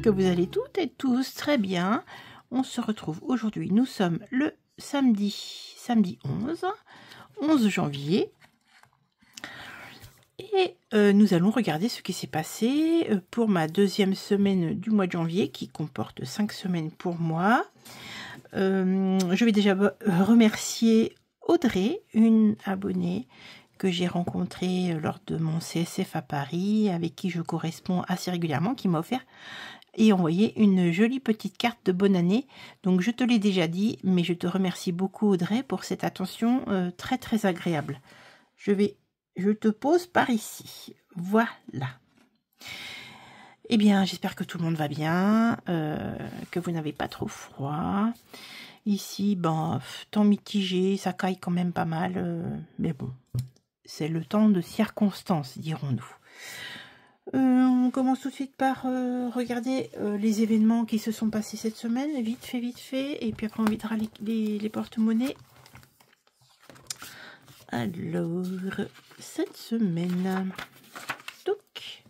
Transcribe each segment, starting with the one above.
que vous allez toutes et tous très bien. On se retrouve aujourd'hui. Nous sommes le samedi 11 janvier. Et nous allons regarder ce qui s'est passé pour ma deuxième semaine du mois de janvier qui comporte 5 semaines pour moi. Je vais déjà remercier Audrey, une abonnée que j'ai rencontrée lors de mon CSF à Paris, avec qui je corresponds assez régulièrement, qui m'a offert et envoyé une jolie petite carte de bonne année. Donc je te l'ai déjà dit, mais je te remercie beaucoup Audrey pour cette attention très très agréable. Je te pose par ici. Voilà. Eh bien, j'espère que tout le monde va bien, que vous n'avez pas trop froid. Ici, ben, temps mitigé, ça caille quand même pas mal, mais bon, c'est le temps de circonstance, dirons-nous. On commence tout de suite par regarder les événements qui se sont passés cette semaine, vite fait, et puis après on videra les porte-monnaies. Alors, cette semaine, donc,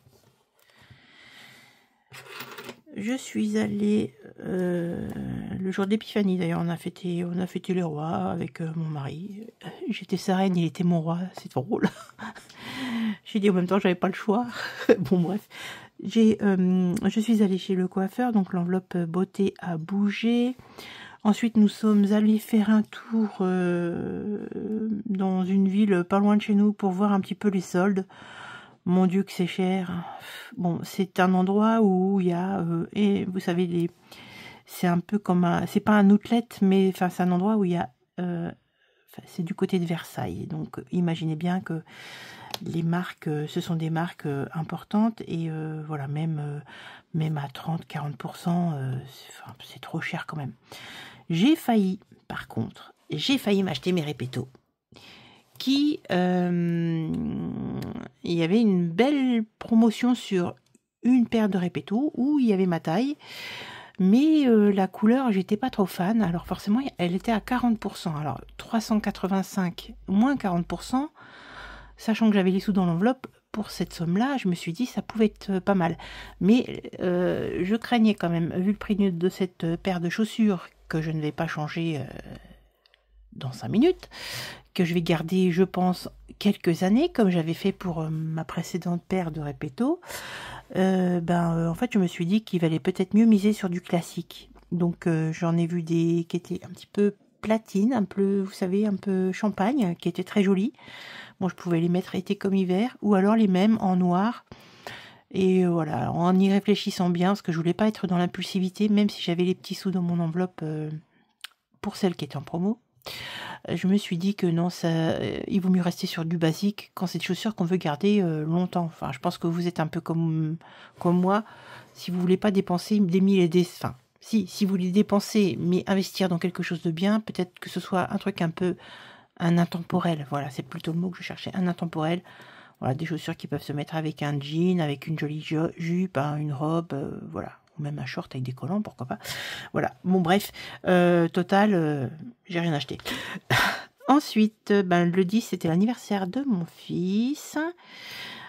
je suis allée le jour d'épiphanie d'ailleurs, on a fêté les rois avec mon mari. J'étais sa reine, il était mon roi, c'est drôle. J'ai dit en même temps j'avais pas le choix. Bon bref, je suis allée chez le coiffeur, donc l'enveloppe beauté a bougé. Ensuite nous sommes allés faire un tour dans une ville pas loin de chez nous pour voir un petit peu les soldes. Mon Dieu que c'est cher. Bon, c'est un endroit où il y a et vous savez c'est un peu comme c'est pas un outlet, mais enfin c'est un endroit où il y a c'est du côté de Versailles. Donc imaginez bien que les marques, ce sont des marques importantes et voilà, même à 30-40%, c'est trop cher quand même. J'ai failli, par contre, m'acheter mes répétos. Il y avait une belle promotion sur une paire de répétos où il y avait ma taille, mais la couleur, j'étais pas trop fan. Alors forcément, elle était à 40%. Alors 385 moins 40%, sachant que j'avais les sous dans l'enveloppe, pour cette somme-là, je me suis dit ça pouvait être pas mal. Mais je craignais quand même, vu le prix de cette paire de chaussures, que je ne vais pas changer dans 5 minutes, que je vais garder, je pense, quelques années, comme j'avais fait pour ma précédente paire de répétos. En fait, je me suis dit qu'il valait peut-être mieux miser sur du classique. Donc, j'en ai vu des qui étaient un petit peu platine, un peu, vous savez, un peu champagne, qui étaient très jolis. Bon, je pouvais les mettre été comme hiver, ou alors les mêmes en noir. Et voilà, en y réfléchissant bien, parce que je voulais pas être dans l'impulsivité, même si j'avais les petits sous dans mon enveloppe pour celle qui était en promo. Je me suis dit que non, il vaut mieux rester sur du basique quand c'est des chaussures qu'on veut garder longtemps. Enfin, je pense que vous êtes un peu comme moi. Si vous voulez pas dépenser des mille et des... Enfin, si vous voulez dépenser, mais investir dans quelque chose de bien, peut-être que ce soit un truc un intemporel. Voilà, c'est plutôt le mot que je cherchais, un intemporel. Voilà, des chaussures qui peuvent se mettre avec un jean, avec une jolie jupe, une robe, voilà. Ou même un short avec des collants, pourquoi pas. Voilà, bon bref, total, j'ai rien acheté. Ensuite, le 10, c'était l'anniversaire de mon fils.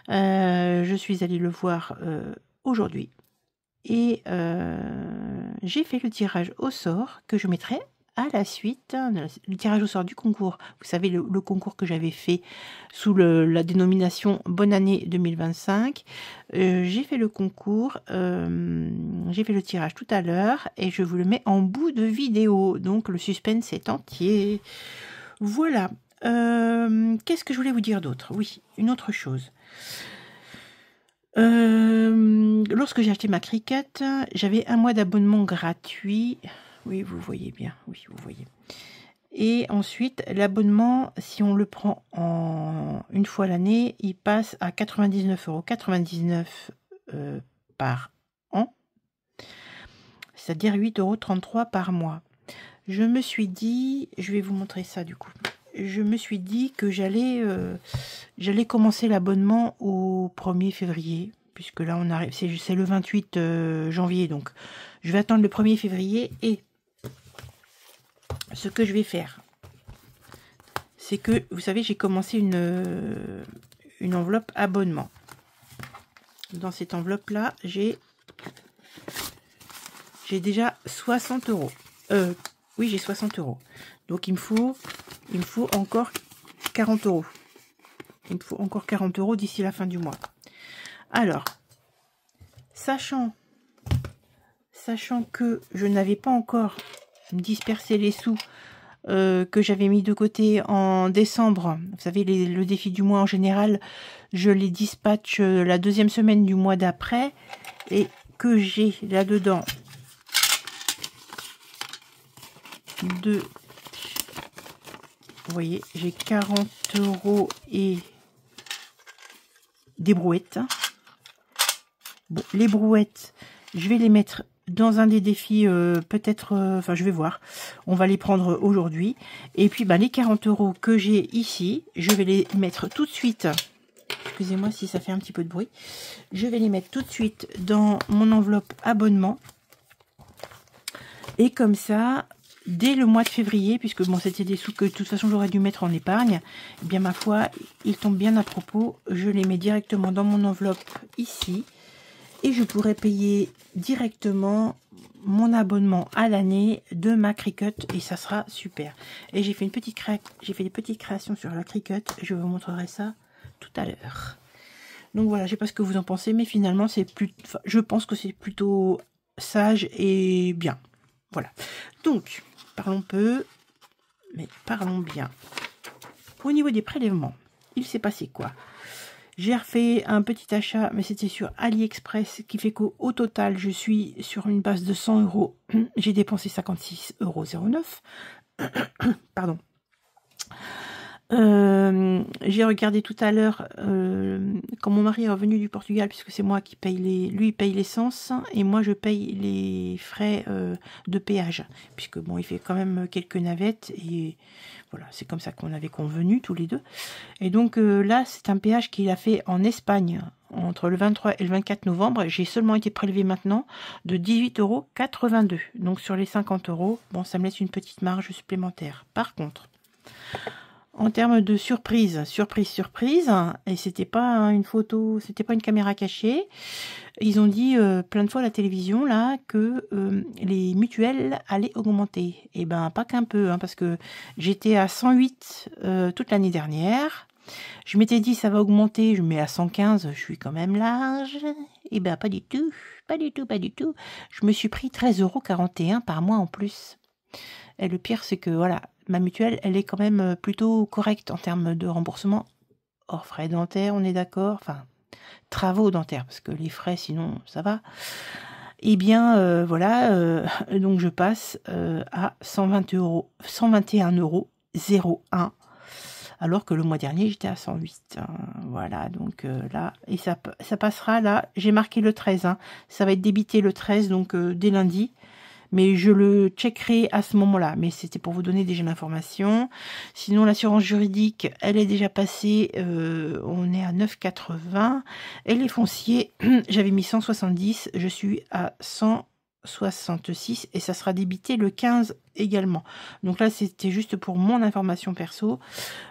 Je suis allée le voir aujourd'hui. Et j'ai fait le tirage au sort que je mettrai à la suite, le tirage au sort du concours. Vous savez, le concours que j'avais fait sous la dénomination Bonne année 2025. J'ai fait le concours, j'ai fait le tirage tout à l'heure et je vous le mets en bout de vidéo. Donc le suspense est entier. Voilà. Qu'est-ce que je voulais vous dire d'autre? Oui, une autre chose. Lorsque j'ai acheté ma Cricut, j'avais un mois d'abonnement gratuit. Oui, vous voyez bien. Oui, vous voyez. Et ensuite, l'abonnement, si on le prend une fois l'année, il passe à 99,99 € par an. C'est-à-dire 8,33 € par mois. Je me suis dit, je vais vous montrer ça du coup. Je me suis dit que j'allais commencer l'abonnement au 1er février. Puisque là, on arrive, c'est le 28 janvier. Donc, je vais attendre le 1er février et ce que je vais faire, c'est que, vous savez, j'ai commencé une enveloppe abonnement. Dans cette enveloppe-là, j'ai j'ai déjà 60 euros. Oui, j'ai 60 euros. Donc, il me faut encore 40 euros. Il me faut encore 40 euros d'ici la fin du mois. Alors, sachant que je n'avais pas encore dispersé les sous que j'avais mis de côté en décembre, vous savez, le défi du mois en général, je les dispatche la deuxième semaine du mois d'après, et que j'ai là-dedans vous voyez, j'ai 40 euros et des brouettes. Bon, les brouettes, je vais les mettre dans un des défis, peut-être, enfin je vais voir, on va les prendre aujourd'hui. Et puis les 40 euros que j'ai ici, je vais les mettre tout de suite, excusez-moi si ça fait un petit peu de bruit, je vais les mettre tout de suite dans mon enveloppe abonnement. Et comme ça, dès le mois de février, puisque bon, c'était des sous que de toute façon j'aurais dû mettre en épargne, eh bien ma foi, ils tombent bien à propos, je les mets directement dans mon enveloppe ici. Et je pourrais payer directement mon abonnement à l'année de ma Cricut et ça sera super. Et j'ai fait des petites créations sur la Cricut. Je vous montrerai ça tout à l'heure. Donc voilà, je sais pas ce que vous en pensez, mais finalement je pense que c'est plutôt sage et bien. Voilà. Donc parlons peu, mais parlons bien. Au niveau des prélèvements, il s'est passé quoi? J'ai refait un petit achat, mais c'était sur AliExpress, qui fait qu'au total, je suis sur une base de 100 euros. J'ai dépensé 56,09 €. Pardon. J'ai regardé tout à l'heure, quand mon mari est revenu du Portugal, puisque c'est moi qui paye lui il paye l'essence, et moi je paye les frais de péage, puisque bon, il fait quand même quelques navettes, et voilà, c'est comme ça qu'on avait convenu tous les deux. Et donc là, c'est un péage qu'il a fait en Espagne entre le 23 et le 24 novembre. J'ai seulement été prélevé maintenant de 18,82 €. Donc sur les 50 euros, bon, ça me laisse une petite marge supplémentaire. Par contre, en termes de surprise, et c'était pas une photo, c'était pas une caméra cachée, ils ont dit plein de fois à la télévision là que les mutuelles allaient augmenter. Et ben pas qu'un peu, hein, parce que j'étais à 108 toute l'année dernière. Je m'étais dit ça va augmenter, je mets à 115, je suis quand même large. Et ben pas du tout, pas du tout, pas du tout. Je me suis pris 13,41 € par mois en plus. Et le pire c'est que voilà, ma mutuelle elle est quand même plutôt correcte en termes de remboursement. Hors frais dentaires, on est d'accord, enfin travaux dentaires, parce que les frais sinon ça va. Et bien voilà, donc je passe à 121,01 €, alors que le mois dernier j'étais à 108, hein. Voilà, donc là, et ça passera là, j'ai marqué le 13, hein. Ça va être débité le 13, donc dès lundi. Mais je le checkerai à ce moment-là. Mais c'était pour vous donner déjà l'information. Sinon, l'assurance juridique, elle est déjà passée. On est à 9,80. Et les fonciers, j'avais mis 170. Je suis à 166. Et ça sera débité le 15 également. Donc là, c'était juste pour mon information perso.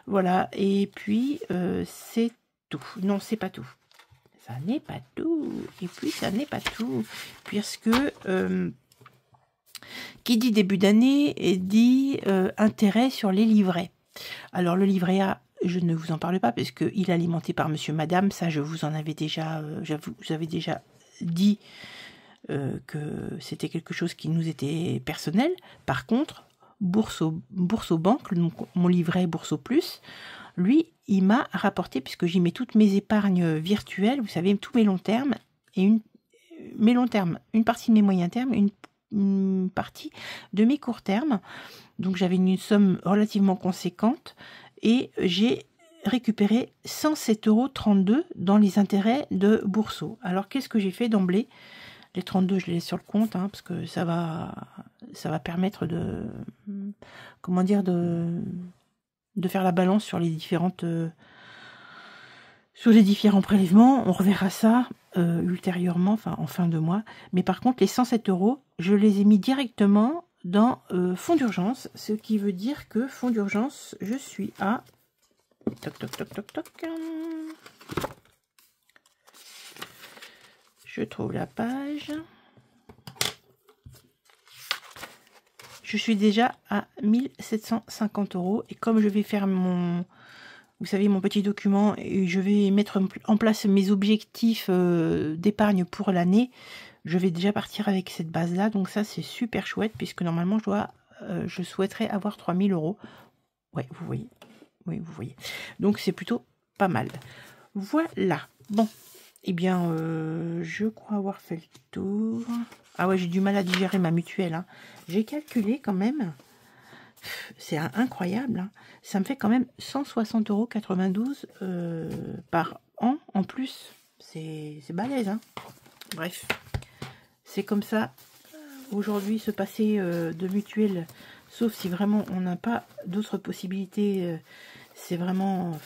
Voilà. Et puis, c'est tout. Non, c'est pas tout. Ça n'est pas tout. Et puis, ça n'est pas tout. Puisque... qui dit début d'année et dit intérêt sur les livrets. Alors le livret A, je ne vous en parle pas parce qu'il est alimenté par monsieur, madame. Ça, je vous en avais déjà, j'avais déjà dit que c'était quelque chose qui nous était personnel. Par contre, Bourso-Banque, mon livret Bourso-Plus, lui, il m'a rapporté, puisque j'y mets toutes mes épargnes virtuelles, vous savez, tous mes longs termes, et mes longs termes, une partie de mes moyens termes, une partie de mes courts termes. Donc j'avais une somme relativement conséquente et j'ai récupéré 107,32 € dans les intérêts de Bourso. Alors qu'est-ce que j'ai fait d'emblée? Les 32, je les laisse sur le compte, hein, parce que ça va permettre de, comment dire, de faire la balance sur les différentes sur les différents prélèvements. On reverra ça ultérieurement, enfin en fin de mois. Mais par contre, les 107 €, je les ai mis directement dans fonds d'urgence, ce qui veut dire que fonds d'urgence, je suis à... Toc, toc, toc, toc, toc. Je trouve la page. je suis déjà à 1750 €. Et comme je vais faire mon, vous savez, mon petit document, et je vais mettre en place mes objectifs d'épargne pour l'année, je vais déjà partir avec cette base-là. Donc ça, c'est super chouette, puisque normalement, je souhaiterais avoir 3000 €. Ouais, vous voyez. Oui, vous voyez. Donc, c'est plutôt pas mal. Voilà. Bon. Eh bien, je crois avoir fait le tour. Ah ouais, j'ai du mal à digérer ma mutuelle. Hein. J'ai calculé quand même. C'est incroyable. Hein. Ça me fait quand même 160,92 € par an en plus. C'est balèze. Hein. Bref. C'est comme ça. Aujourd'hui, se passer de mutuelle, sauf si vraiment on n'a pas d'autres possibilités, c'est vraiment...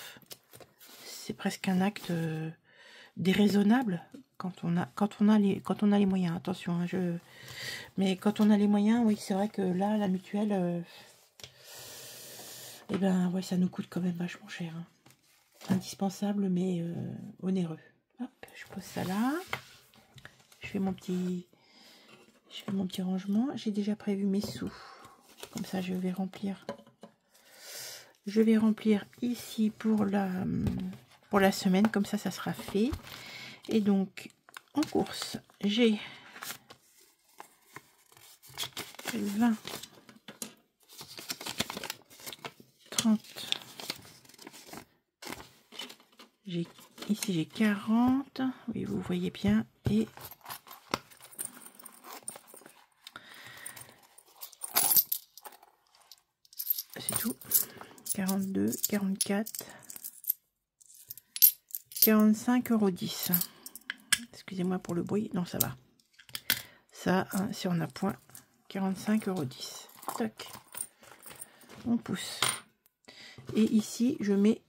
c'est presque un acte... déraisonnable quand on a les moyens. Attention, hein, mais quand on a les moyens, oui, c'est vrai que là, la mutuelle, eh ben, ouais, ça nous coûte quand même vachement cher. Hein. Indispensable, mais onéreux. Hop, je pose ça là. Je fais mon petit rangement. J'ai déjà prévu mes sous. Comme ça, je vais remplir. Je vais remplir ici pour la semaine. Comme ça sera fait. Et donc, en course, j'ai 20, 30, ici j'ai 40, oui, vous voyez bien, et c'est tout, 42, 44, 45,10 €. Excusez-moi pour le bruit, non, ça va. Ça, hein, si on a point, 45,10 €. Toc. On pousse. Et ici, je mets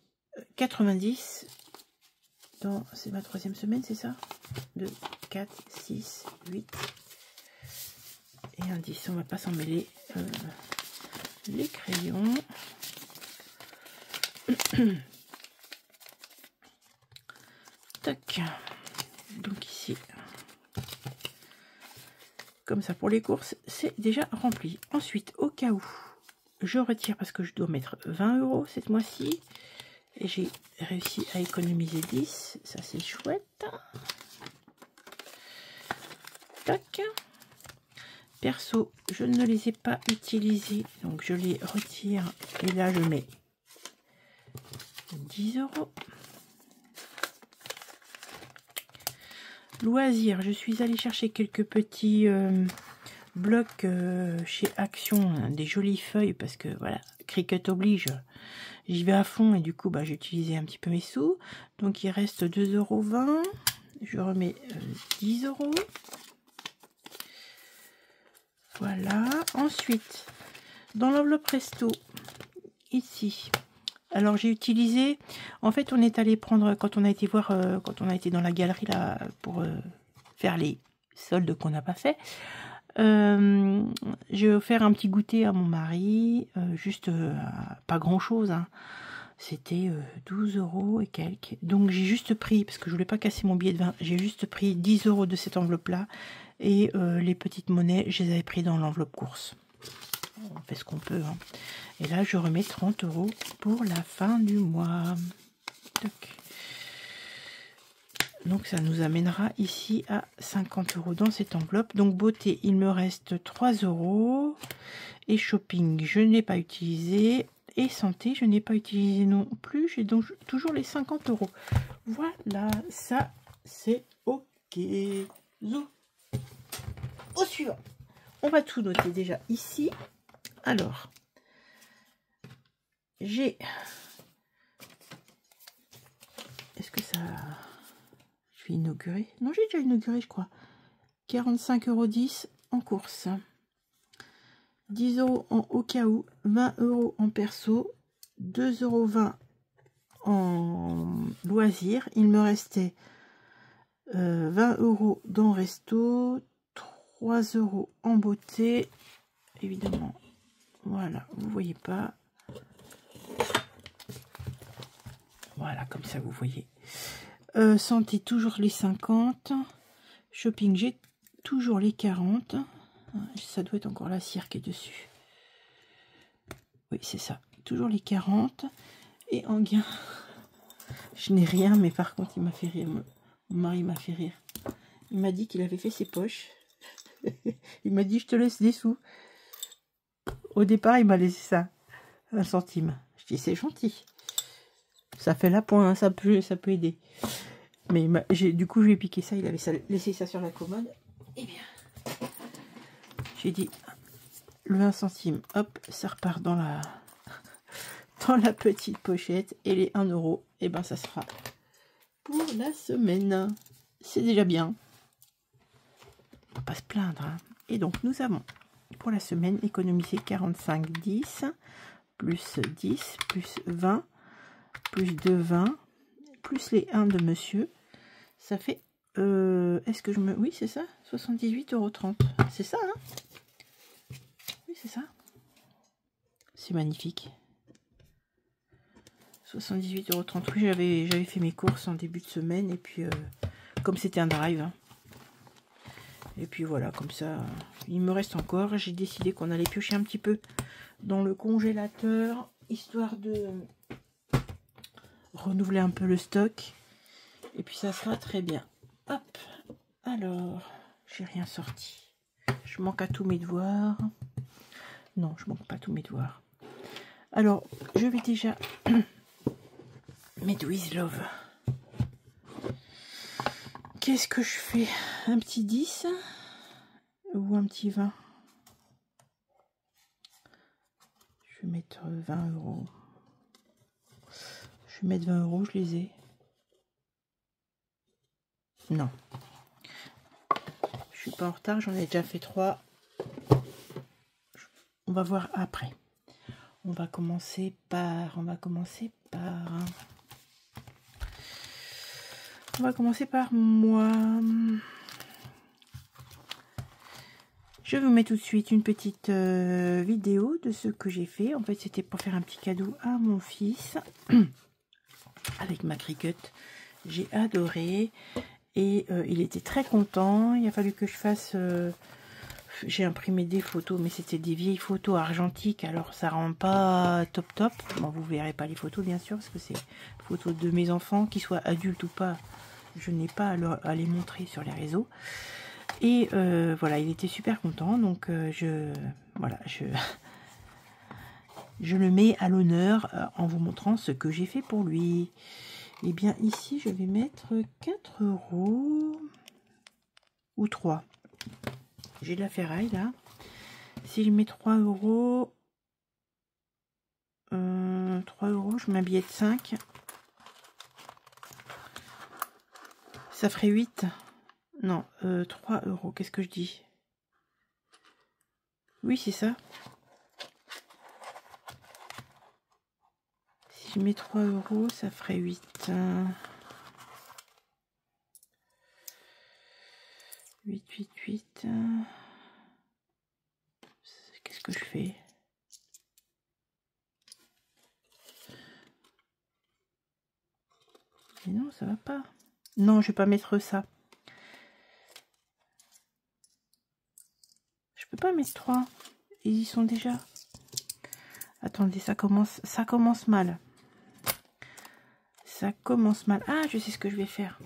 90. C'est ma 3e semaine, c'est ça? 2, 4, 6, 8. Et un 10. On va pas s'en mêler. Les crayons. Toc. Donc ici, comme ça pour les courses, c'est déjà rempli. Ensuite, au cas où, je retire parce que je dois mettre 20 € cette mois-ci. Et j'ai réussi à économiser 10. Ça, c'est chouette. Tac. Perso, je ne les ai pas utilisés. Donc, je les retire. Et là, je mets 10 €. Loisirs, je suis allée chercher quelques petits blocs chez Action, hein, des jolies feuilles, parce que voilà, Cricut oblige, j'y vais à fond, et du coup bah, j'ai utilisé un petit peu mes sous. Donc il reste 2,20 €, je remets 10 €. Voilà, ensuite, dans l'enveloppe resto, ici, alors j'ai utilisé, en fait on est allé prendre, quand on a été voir, quand on a été dans la galerie là pour faire les soldes qu'on n'a pas fait, j'ai offert un petit goûter à mon mari, juste pas grand chose, hein. C'était 12 € et quelques, donc j'ai juste pris, parce que je voulais pas casser mon billet de 20, j'ai juste pris 10 € de cette enveloppe là, et les petites monnaies je les avais pris dans l'enveloppe course. On fait ce qu'on peut, hein. Et là, je remets 30 € pour la fin du mois. Toc. Donc, ça nous amènera ici à 50 € dans cette enveloppe. Donc, beauté, il me reste 3 €. Et shopping, je n'ai pas utilisé. Et santé, je n'ai pas utilisé non plus. J'ai donc toujours les 50 €. Voilà, ça, c'est OK. Au suivant. On va tout noter déjà ici. Alors, j'ai... Est-ce que ça... Je vais inaugurer? Non, j'ai déjà inauguré, je crois. 45,10 € en course. 10 € en au cas où. 20 € en perso. 2,20 € en loisir. Il me restait 20 € dans resto. 3 € en beauté. Évidemment. Voilà, vous voyez pas. Voilà, comme ça, vous voyez. Santé, toujours les 50. Shopping, j'ai toujours les 40. Ça doit être encore la cire qui est dessus. Oui, c'est ça. Toujours les 40. Et en gain, je n'ai rien, mais par contre, il m'a fait rire. Mon mari m'a fait rire. Il m'a dit qu'il avait fait ses poches. Il m'a dit, je te laisse des sous. Au départ, il m'a laissé ça. 1 centime. Je dis, c'est gentil. Ça fait la pointe, hein, ça peut aider. Mais du coup, je lui ai piqué ça. Il avait laissé ça sur la commode. Eh bien, j'ai dit, le 1 centime, hop, ça repart dans la petite pochette. Et les 1 euro, et ben ça sera pour la semaine. C'est déjà bien. On va pas se plaindre. Hein. Et donc, nous avons, pour la semaine, économisé 45,10, plus 10, plus 20, plus de 20, plus les 1 de monsieur. Ça fait, est-ce que je me... Oui, c'est ça, 78,30 €. C'est ça, hein? Oui, c'est ça. C'est magnifique. 78,30 €. Oui, j'avais fait mes courses en début de semaine. Et puis, comme c'était un drive... Hein, et puis voilà, comme ça, il me reste encore. J'ai décidé qu'on allait piocher un petit peu dans le congélateur, histoire de renouveler un peu le stock. Et puis ça sera très bien. Hop, alors, j'ai rien sorti. Je manque à tous mes devoirs. Non, je manque pas tous mes devoirs. Alors, je vais déjà mettre With Love. Qu'est-ce que je fais? Un petit 10 ou un petit 20? Je vais mettre 20 €. Je vais mettre 20 €, je les ai. Non. Je suis pas en retard, j'en ai déjà fait 3. On va voir après. On va commencer par moi. Je vous mets tout de suite une petite vidéo de ce que j'ai fait. En fait, c'était pour faire un petit cadeau à mon fils avec ma Cricut. J'ai adoré et il était très content. Il a fallu que je fasse... j'ai imprimé des photos, mais c'était des vieilles photos argentiques, alors ça rend pas top top. Bon, vous verrez pas les photos bien sûr, parce que c'est photos de mes enfants, qu'ils soient adultes ou pas. Je n'ai pas à les montrer sur les réseaux. Et voilà, il était super content, donc je le mets à l'honneur en vous montrant ce que j'ai fait pour lui. Et bien ici, je vais mettre 4 € ou 3. J'ai de la ferraille là. Si je mets 3 €, 3 €, je mets un billet de 5. Ça ferait 8. Non, 3 €. Qu'est-ce que je dis? Oui, c'est ça. Si je mets 3 €, ça ferait 8. 8. Qu'est-ce que je fais? Mais non, ça va pas. Non, je vais pas mettre ça. Je peux pas mettre 3. Ils y sont déjà. Attendez, ça commence mal. Ça commence mal. Ah, je sais ce que je vais faire.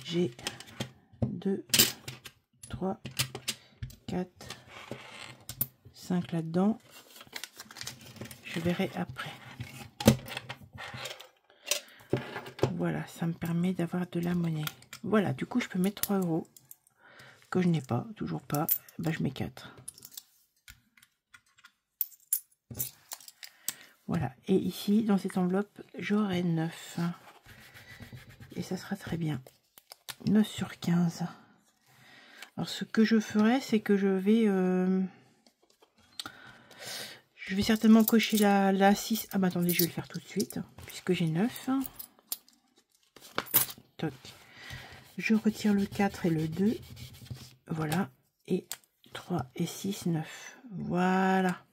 J'ai 2, 3, 4, 5 là-dedans. Je verrai après. Voilà, ça me permet d'avoir de la monnaie. Voilà, du coup, je peux mettre 3 € que je n'ai pas, toujours pas. Bah, je mets 4. Voilà, et ici, dans cette enveloppe, j'aurai 9. Et ça sera très bien. 9 sur 15. Alors, ce que je ferai, c'est que je vais certainement cocher la 6. Ah bah attendez, je vais le faire tout de suite, puisque j'ai 9. Toc. Je retire le 4 et le 2. Voilà. Et 3 et 6, 9. Voilà.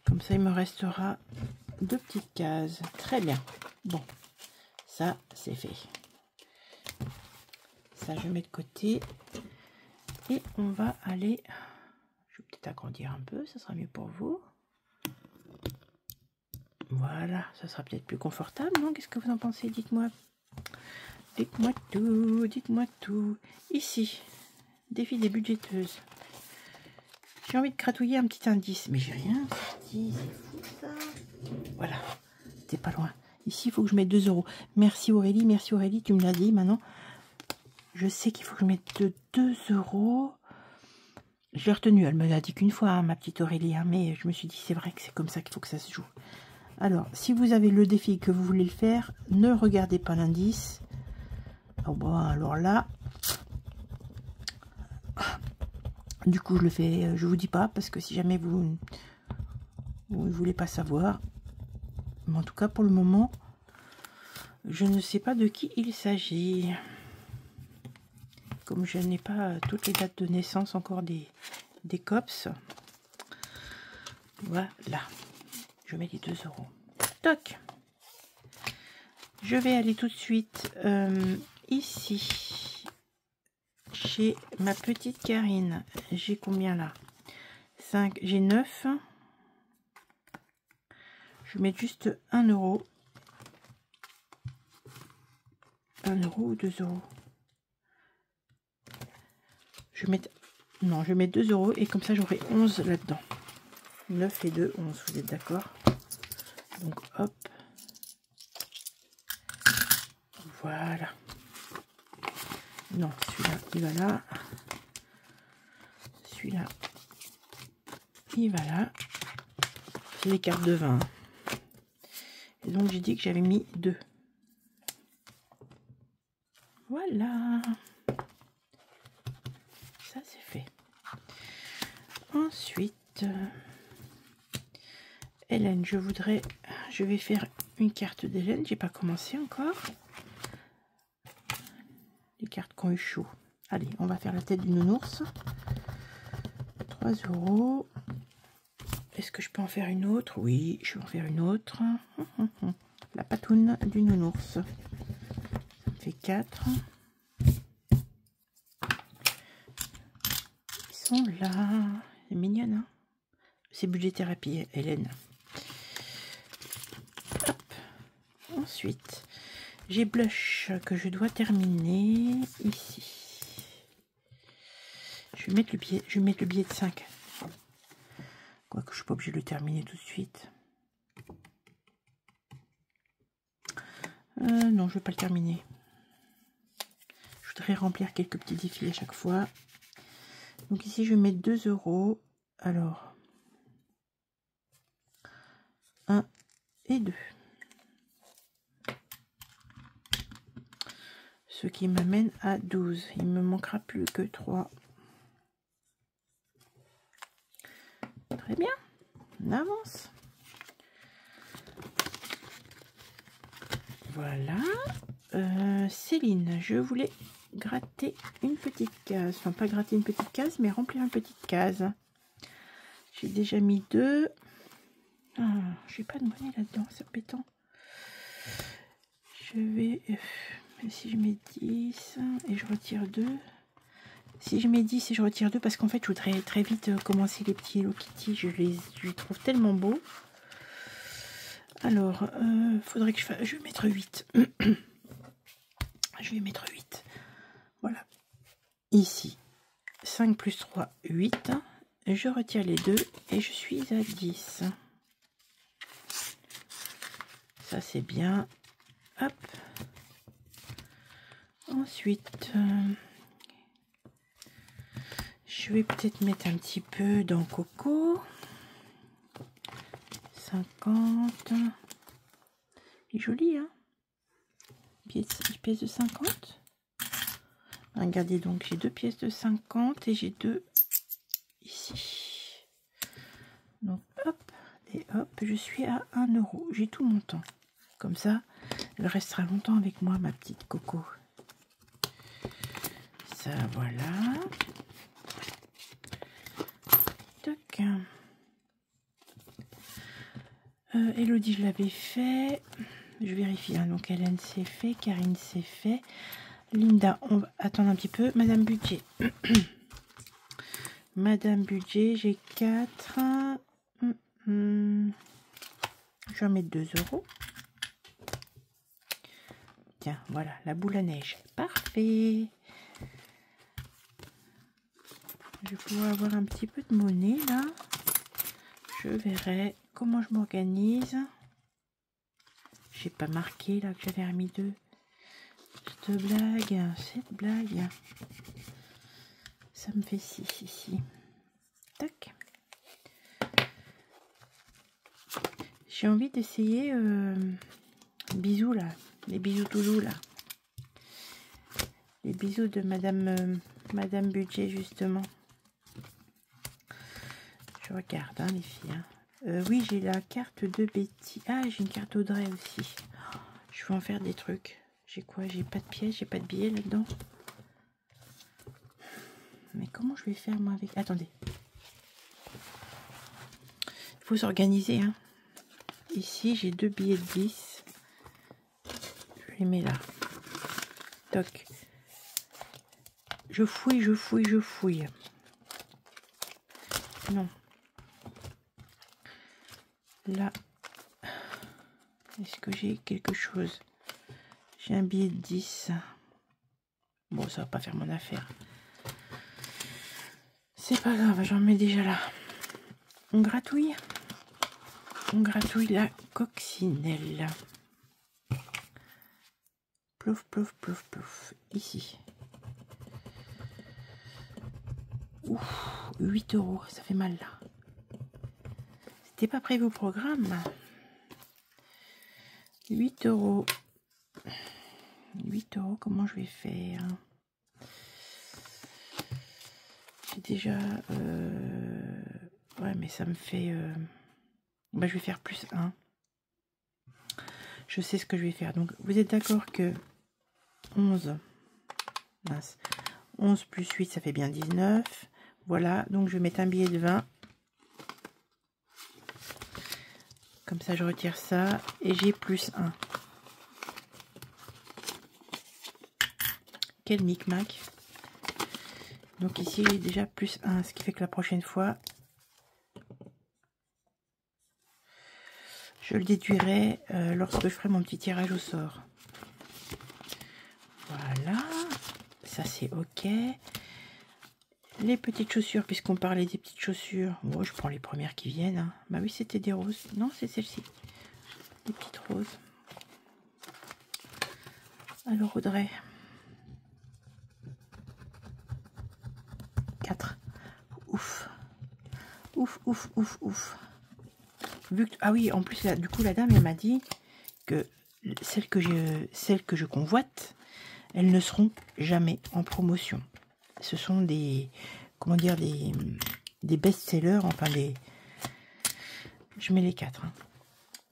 Comme ça, il me restera 2 petites cases. Très bien. Bon, ça, c'est fait. Ça, je mets de côté. Et on va aller... Je vais peut-être agrandir un peu, ça sera mieux pour vous. Voilà, ça sera peut-être plus confortable, non? Qu'est-ce que vous en pensez? Dites-moi. Dites-moi tout, dites-moi tout. Ici, défi des budgéteuses. J'ai envie de gratouiller un petit indice, mais j'ai rien sorti, c'est fou ça. Voilà, c'est pas loin. Ici, il faut que je mette 2 €. Merci Aurélie, tu me l'as dit maintenant. Je sais qu'il faut que je mette 2 €. J'ai retenu, elle me l'a dit qu'une fois, hein, ma petite Aurélie, hein, mais je me suis dit, c'est vrai que c'est comme ça qu'il faut que ça se joue. Alors, si vous avez le défi que vous voulez le faire, ne regardez pas l'indice. Oh, bon, alors là, du coup, je le fais, je vous dis pas, parce que si jamais vous ne voulez pas savoir, mais en tout cas, pour le moment, je ne sais pas de qui il s'agit. Comme je n'ai pas toutes les dates de naissance encore des cops. Voilà. Je mets les 2 €. Toc. Je vais aller tout de suite ici. Chez ma petite Karine. J'ai combien là? 5. J'ai 9. Je vais mettre juste 1 €. 1 € ou 2 €. Je vais mettre... Non, je vais mettre 2 € et comme ça j'aurai 11 là-dedans. 9 et 2, 11, vous êtes d'accord? Donc hop. Voilà. Non, celui-là, il va là. Celui-là, il va là. C'est des cartes de 20. Et donc j'ai dit que j'avais mis 2. Voilà. Ça c'est fait. Ensuite, Hélène, je vais faire une carte d'Hélène. J'ai pas commencé encore. Les cartes qui ont eu chaud. Allez, on va faire la tête du nounours. 3 €. Est-ce que je peux en faire une autre? Oui, je vais en faire une autre. La patoune du nounours. Ça me fait 4. Ils sont là. C'est mignonne, hein? C'est budgéthérapie, Hélène. Hop. Ensuite, j'ai blush que je dois terminer ici. Je vais mettre le billet de 5. Quoique je ne suis pas obligée de le terminer tout de suite. Non, je ne vais pas le terminer. Je voudrais remplir quelques petits défis à chaque fois. Donc ici, je vais mettre 2 €. Alors, 1 et 2. Ce qui m'amène à 12. Il me manquera plus que 3. Très bien. On avance. Voilà. Céline, je voulais gratter une petite case. Enfin, pas gratter une petite case, mais remplir une petite case. J'ai déjà mis 2. Ah, j'ai pas de monnaie là-dedans, c'est embêtant. Je vais... Si je mets 10 et je retire 2. Si je mets 10 et je retire 2, parce qu'en fait, je voudrais très vite commencer les petits Hello Kitty. Je les trouve tellement beaux. Alors, faudrait que je fasse... Je vais mettre 8. Je vais mettre 8. Voilà. Ici, 5 plus 3, 8. Je retire les 2 et je suis à 10. Ça, c'est bien. Hop. Ensuite, je vais peut-être mettre un petit peu dans Coco. 50. Il est joli, hein? Pièce de 50. Regardez donc, j'ai 2 pièces de 50 et j'ai 2 ici. Donc hop et hop, je suis à 1 €. J'ai tout mon temps. Comme ça, elle restera longtemps avec moi, ma petite Coco. Ça, voilà. Toc. Elodie, je l'avais fait. Je vérifie. Hein. Donc Hélène, c'est fait. Karine, c'est fait. Linda, on va attendre un petit peu. Madame Budget. Madame Budget, j'ai 4. Je vais en mettre 2 €. Tiens, voilà, la boule à neige. Parfait. Je vais pouvoir avoir un petit peu de monnaie, là. Je verrai comment je m'organise. J'ai pas marqué, là, que j'avais remis 2. Cette blague. Ça me fait si. Tac. J'ai envie d'essayer bisous là, les bisous tout doux là. Les bisous de Madame Budget justement. Je regarde hein, les filles. Hein. Oui, j'ai la carte de Betty. Ah, j'ai une carte Audrey aussi. Je vais en faire des trucs. J'ai quoi? J'ai pas de pièces, j'ai pas de billets là-dedans. Mais comment je vais faire moi avec... Attendez. Il faut s'organiser. Hein. Ici, j'ai 2 billets de 10. Je les mets là. Toc. Je fouille. Non. Là. Est-ce que j'ai quelque chose? J'ai un billet de 10. Bon, ça va pas faire mon affaire. C'est pas grave, j'en mets déjà là. On gratouille la coccinelle. Plouf. Ici. Ouf, 8 €. Ça fait mal là. C'était pas prévu au programme. 8 €. 8 €, comment je vais faire? J'ai déjà... Ouais, mais ça me fait... Bah, je vais faire plus 1. Je sais ce que je vais faire. Donc, vous êtes d'accord que 11... Mince. 11 plus 8, ça fait bien 19. Voilà, donc je vais mettre un billet de 20. Comme ça, je retire ça. Et j'ai plus 1. Quel micmac. Donc ici, j'ai déjà plus 1. Ce qui fait que la prochaine fois, je le déduirai lorsque je ferai mon petit tirage au sort. Voilà. Ça, c'est OK. Les petites chaussures, puisqu'on parlait des petites chaussures. Bon, je prends les premières qui viennent. Hein. Bah oui, c'était des roses. Non, c'est celle-ci. Les petites roses. Alors, Audrey. 4. Ouf. Ouf. Vu que, ah oui, en plus, là, du coup, la dame, elle m'a dit que celles que je convoite, elles ne seront jamais en promotion. Ce sont des, comment dire, des best-sellers, enfin des... Je mets les 4. Hein.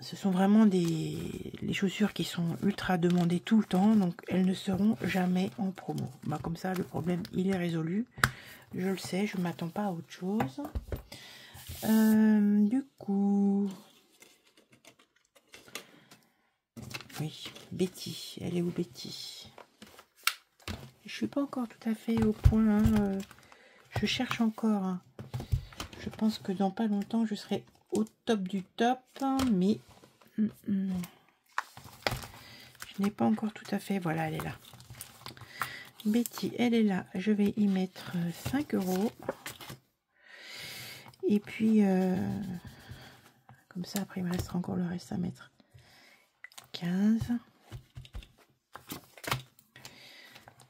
Ce sont vraiment les chaussures qui sont ultra demandées tout le temps, donc elles ne seront jamais en promo. Bah, comme ça, le problème, il est résolu. Je le sais, je ne m'attends pas à autre chose. Du coup... Oui, Betty. Elle est où, Betty? Je suis pas encore tout à fait au point. Hein, je cherche encore. Hein. Je pense que dans pas longtemps, je serai au top du top. Hein, mais je n'ai pas encore tout à fait. Voilà, elle est là. Betty, elle est là. Je vais y mettre 5 €. Et puis, comme ça, après, il me restera encore le reste à mettre. 15.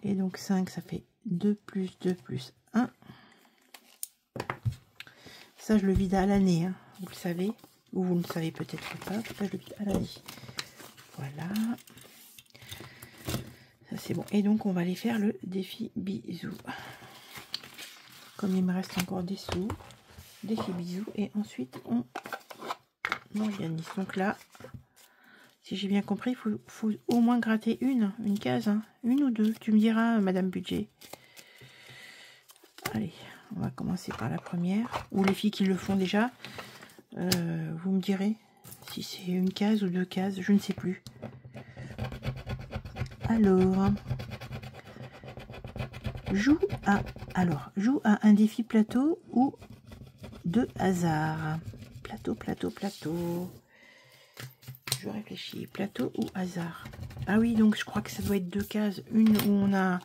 Et donc 5, ça fait 2 plus 2 plus 1. Ça, je le vide à l'année, hein, vous le savez. Ou vous ne le savez peut-être pas. Ça, je le vide à l'année. Voilà. Ça, c'est bon. Et donc, on va aller faire le défi bisous. Comme il me reste encore des sous. Défi bisous. Et ensuite, on organise. Donc là, si j'ai bien compris, il faut au moins gratter une case. Hein. Une ou deux. Tu me diras, Madame Budget. Allez, on va commencer par la première. Ou les filles qui le font déjà. Vous me direz si c'est une case ou 2 cases. Je ne sais plus. Alors, Joue à un défi plateau ou de hasard. Plateau. Je réfléchis. Plateau ou hasard. Ah oui, donc je crois que ça doit être 2 cases. Une où on a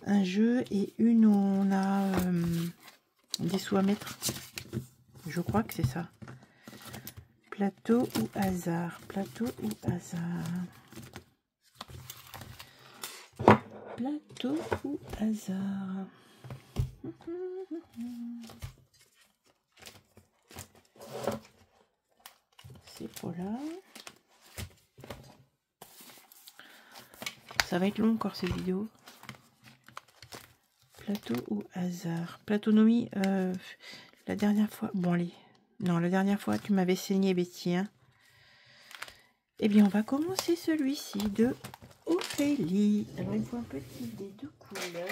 un jeu et une où on a des sous à mettre. Je crois que c'est ça. Plateau ou hasard. Plateau ou hasard. Plateau ou hasard. C'est pour là. Ça va être long encore cette vidéo. Plateau ou hasard. Platonomie, la dernière fois. Bon, allez. Non, la dernière fois, tu m'avais saigné, Betty. Hein. Eh bien, on va commencer celui-ci de Ophélie. Alors, il faut un petit dé de couleur.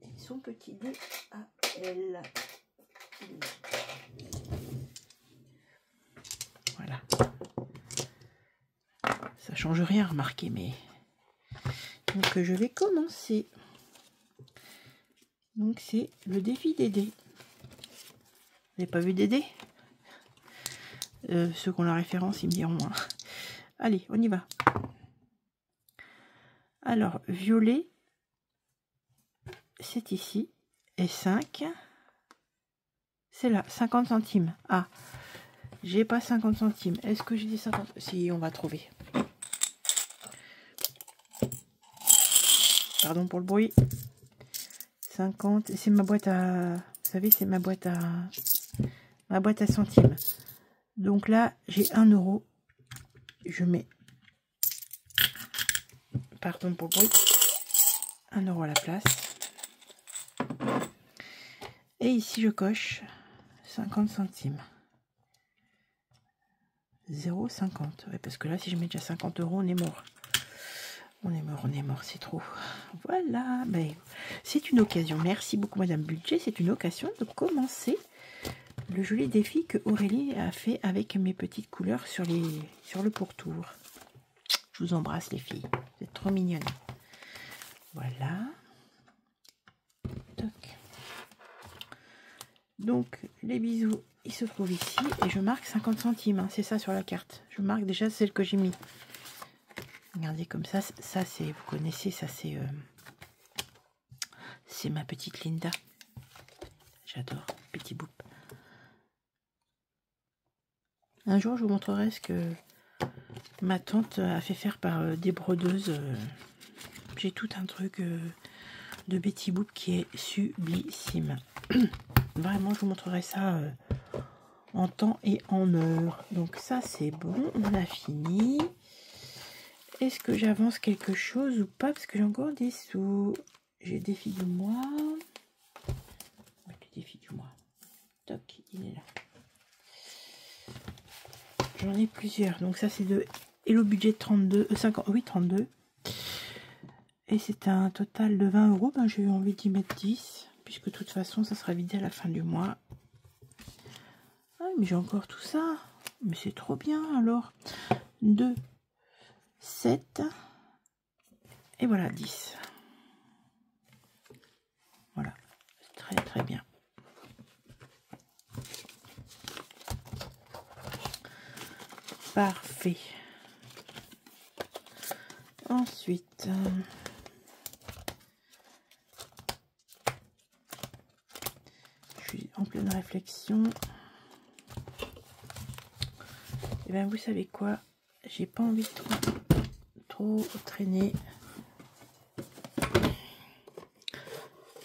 Et son petit dé à elle. Voilà. Ça change rien, remarquez, mais... Donc, je vais commencer. Donc, c'est le défi des dés. Vous n'avez pas vu des dés? Ceux qui ont la référence, ils me diront. Hein. Allez, on y va. Alors, violet, c'est ici. Et 5, c'est là, 50 centimes. Ah, j'ai pas 50 centimes. Est-ce que j'ai des 50? Si, on va trouver. Pardon pour le bruit. 50, c'est ma boîte à... Vous savez, c'est ma boîte à centimes. Donc là, j'ai 1 euro. Je mets... Pardon pour le bruit. 1 euro à la place. Et ici, je coche 50 centimes. 0,50. Ouais, parce que là, si je mets déjà 50 euros, on est mort. On est mort, c'est trop. Voilà. Ben, c'est une occasion. Merci beaucoup, Madame Budget. C'est une occasion de commencer le joli défi que Aurélie a fait avec mes petites couleurs sur le pourtour. Je vous embrasse, les filles. Vous êtes trop mignonnes. Voilà. Toc. Donc, les bisous, ils se trouvent ici. Et je marque 50 centimes. Hein, c'est ça sur la carte. Je marque déjà celle que j'ai mis. Regardez comme ça. Ça, c'est... Vous connaissez, ça, c'est... c'est ma petite Linda. J'adore. Petit bout. Un jour, je vous montrerai ce que ma tante a fait faire par des brodeuses. J'ai tout un truc de Betty Boop qui est sublissime. Vraiment, je vous montrerai ça en temps et en heure. Donc ça, c'est bon. On a fini. Est-ce que j'avance quelque chose ou pas? Parce que j'ai encore des sous. J'ai le défi du mois. Le défi du mois. Toc, il est là. J'en ai plusieurs. Donc ça, c'est de Hello Budget 32, 50, oui, 32. Et c'est un total de 20 euros. Ben, j'ai eu envie d'y mettre 10. Puisque de toute façon, ça sera vidé à la fin du mois. Ah, mais j'ai encore tout ça. Mais c'est trop bien, alors. 2, 7. Et voilà, 10. Voilà. Très, très bien. Parfait. Ensuite, je suis en pleine réflexion. Et bien, vous savez quoi? J'ai pas envie de trop traîner.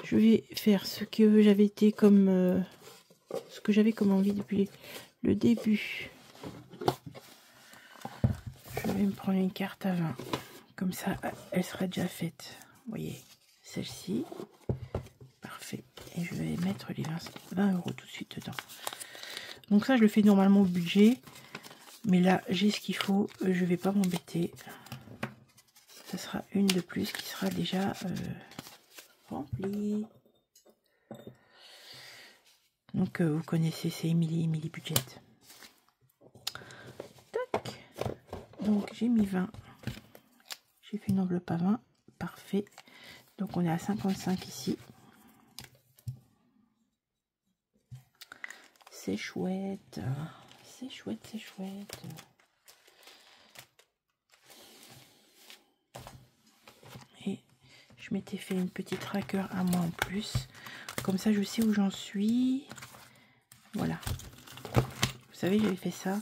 Je vais faire ce que j'avais été comme ce que j'avais comme envie depuis le début. Je vais me prendre une carte à 20. Comme ça, elle sera déjà faite. Vous voyez, celle-ci. Parfait. Et je vais mettre les 20 euros tout de suite dedans. Donc ça, je le fais normalement au budget. Mais là, j'ai ce qu'il faut. Je vais pas m'embêter. Ça sera une de plus qui sera déjà remplie. Donc, vous connaissez, c'est Emily Budget. Tac. Donc, j'ai mis 20. J'ai fait une enveloppe à 20 parfait. Donc on est à 55 ici. C'est chouette. C'est chouette, c'est chouette. Et je m'étais fait une petite tracker à moi en plus. Comme ça, je sais où j'en suis. Voilà. Vous savez, j'avais fait ça.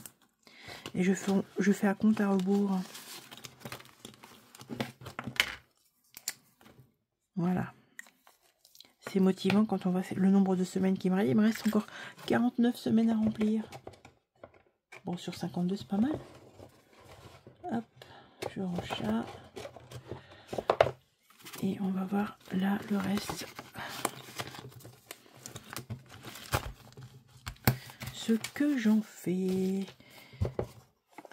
Et je fais à compte à rebours. Voilà. C'est motivant quand on voit le nombre de semaines qui me reste. Il me reste encore 49 semaines à remplir. Bon, sur 52, c'est pas mal. Hop, je rechat. Et on va voir là le reste. Ce que j'en fais.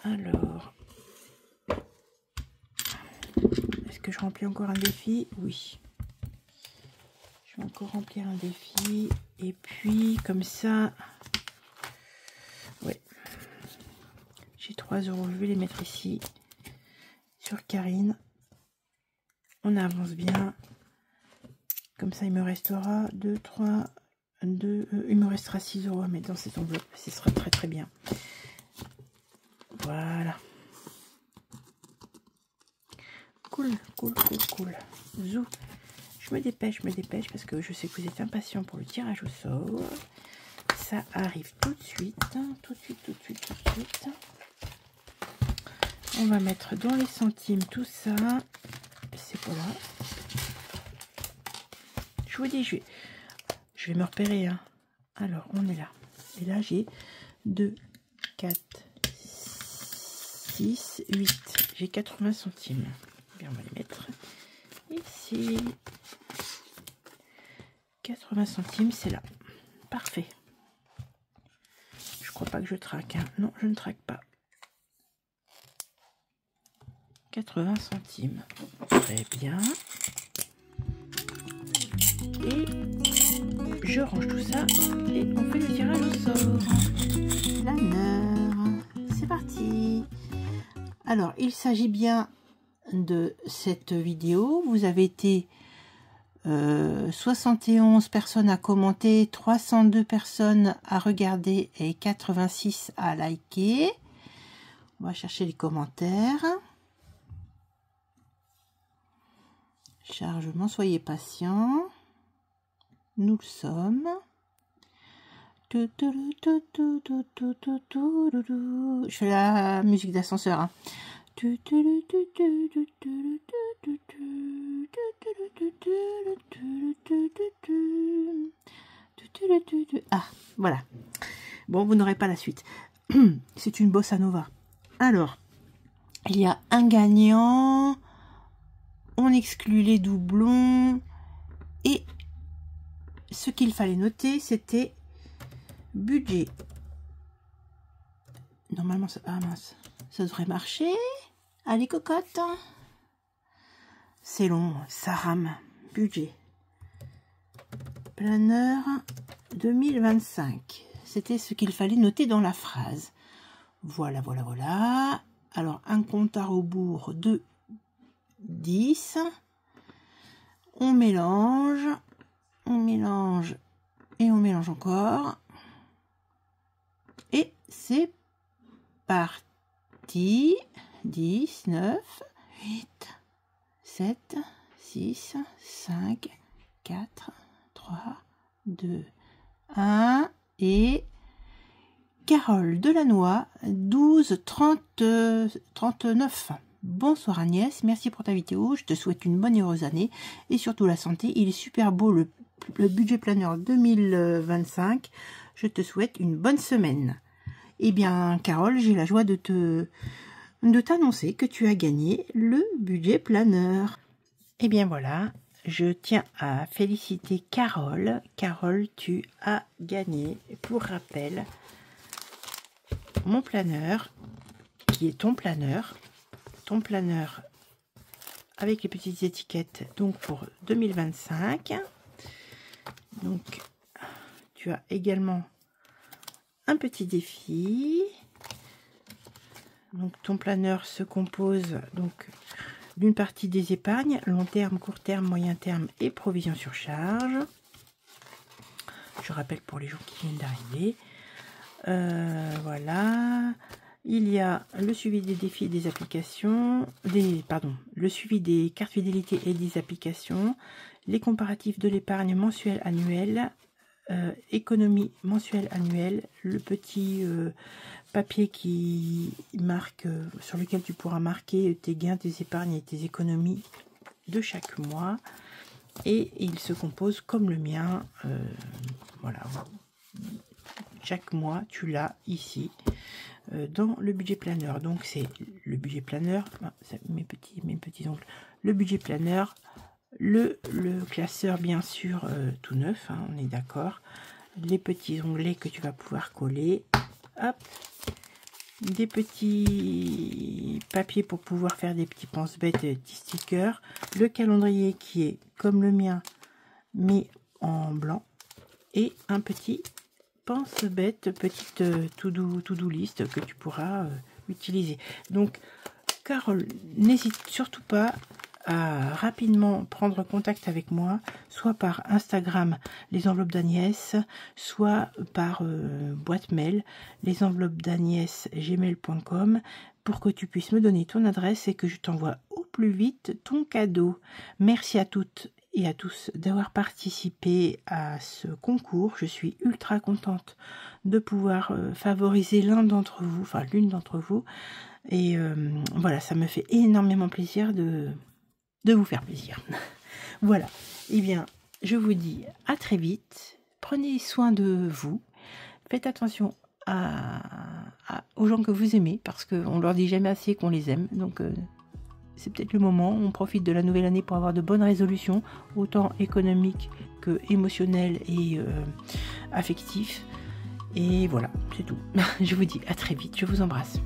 Alors. Est-ce que je remplis encore un défi? Oui. Je vais encore remplir un défi. Et puis, comme ça... Ouais. J'ai 3 €. Je vais les mettre ici. Sur Karine. On avance bien. Comme ça, il me restera 2, 3, 2... il me restera 6 € à mettre dans cette enveloppe. Ce sera très très bien. Voilà. Cool, cool, cool, cool. Zou. Je me dépêche parce que je sais que vous êtes impatients pour le tirage au sort. Ça arrive tout de suite. Tout de suite, tout de suite, tout de suite. On va mettre dans les centimes tout ça. C'est pas là. Je vous dis, je vais me repérer. Hein. Alors, on est là. Et là, j'ai 2, 4, 6, 8. J'ai 80 centimes. Bien, on va les mettre ici. 80 centimes, c'est là. Parfait. Je crois pas que je traque. Hein. Non, je ne traque pas. 80 centimes. Très bien. Et je range tout ça et on fait le tirage au sort. Planeur. C'est parti. Alors, il s'agit bien de cette vidéo. Vous avez été 71 personnes à commenter, 302 personnes à regarder et 86 à liker. On va chercher les commentaires. Chargement, soyez patient. Nous le sommes. Je fais la musique d'ascenseur. Hein. Ah, voilà. Bon, vous n'aurez pas la suite. C'est une bossa nova. Alors, il y a un gagnant. On exclut les doublons. Et ce qu'il fallait noter, c'était budget. Normalement, ça... Ah mince. Ça devrait marcher. Allez, cocotte. C'est long, ça rame. Budget. Planeur 2025. C'était ce qu'il fallait noter dans la phrase. Voilà, voilà, voilà. Alors, un compte à rebours de 10. On mélange et on mélange encore. Et c'est parti. 10, 9, 8, 7, 6, 5, 4, 3, 2, 1 et Carole Delannoy, 12, 30, 39. Bonsoir Agnès, merci pour ta vidéo, je te souhaite une bonne et heureuse année et surtout la santé. Il est super beau le budget planeur 2025. Je te souhaite une bonne semaine. Eh bien Carole, j'ai la joie de t'annoncer que tu as gagné le budget planeur. Eh bien voilà, je tiens à féliciter Carole. Carole, tu as gagné, pour rappel, mon planeur, qui est ton planeur avec les petites étiquettes, donc pour 2025. Donc, tu as également un petit défi. Donc, ton planeur se compose donc d'une partie des épargnes, long terme, court terme, moyen terme et provision sur charge. Je rappelle pour les gens qui viennent d'arriver. Voilà. Il y a le suivi des défis et des applications, le suivi des cartes fidélité et des applications, les comparatifs de l'épargne mensuelle annuelle, économie mensuelle annuelle, le petit papier qui marque, sur lequel tu pourras marquer tes gains, tes épargnes et tes économies de chaque mois. Et il se compose comme le mien. Voilà. Chaque mois, tu l'as ici dans le budget planeur. Donc c'est le budget planeur, mes petits ongles, le budget planeur, le classeur bien sûr tout neuf, hein, on est d'accord, les petits onglets que tu vas pouvoir coller, hop, des petits papiers pour pouvoir faire des petits pense-bêtes, des petits stickers, le calendrier qui est comme le mien mais en blanc, et un petit pense-bête, petite to-do list que tu pourras utiliser. Donc Carole, n'hésite surtout pas à rapidement prendre contact avec moi, soit par Instagram, les enveloppes d'Agnès, soit par boîte mail, les enveloppes d'Agnès gmail.com, pour que tu puisses me donner ton adresse et que je t'envoie au plus vite ton cadeau. Merci à toutes et à tous d'avoir participé à ce concours. Je suis ultra contente de pouvoir favoriser l'un d'entre vous, enfin l'une d'entre vous. Et voilà, ça me fait énormément plaisir de vous faire plaisir. Voilà, et bien, je vous dis à très vite. Prenez soin de vous. Faites attention aux gens que vous aimez, parce qu'on leur dit jamais assez qu'on les aime. Donc, c'est peut-être le moment. On profite de la nouvelle année pour avoir de bonnes résolutions, autant économiques que émotionnelles et affectives. Et voilà, c'est tout. Je vous dis à très vite. Je vous embrasse.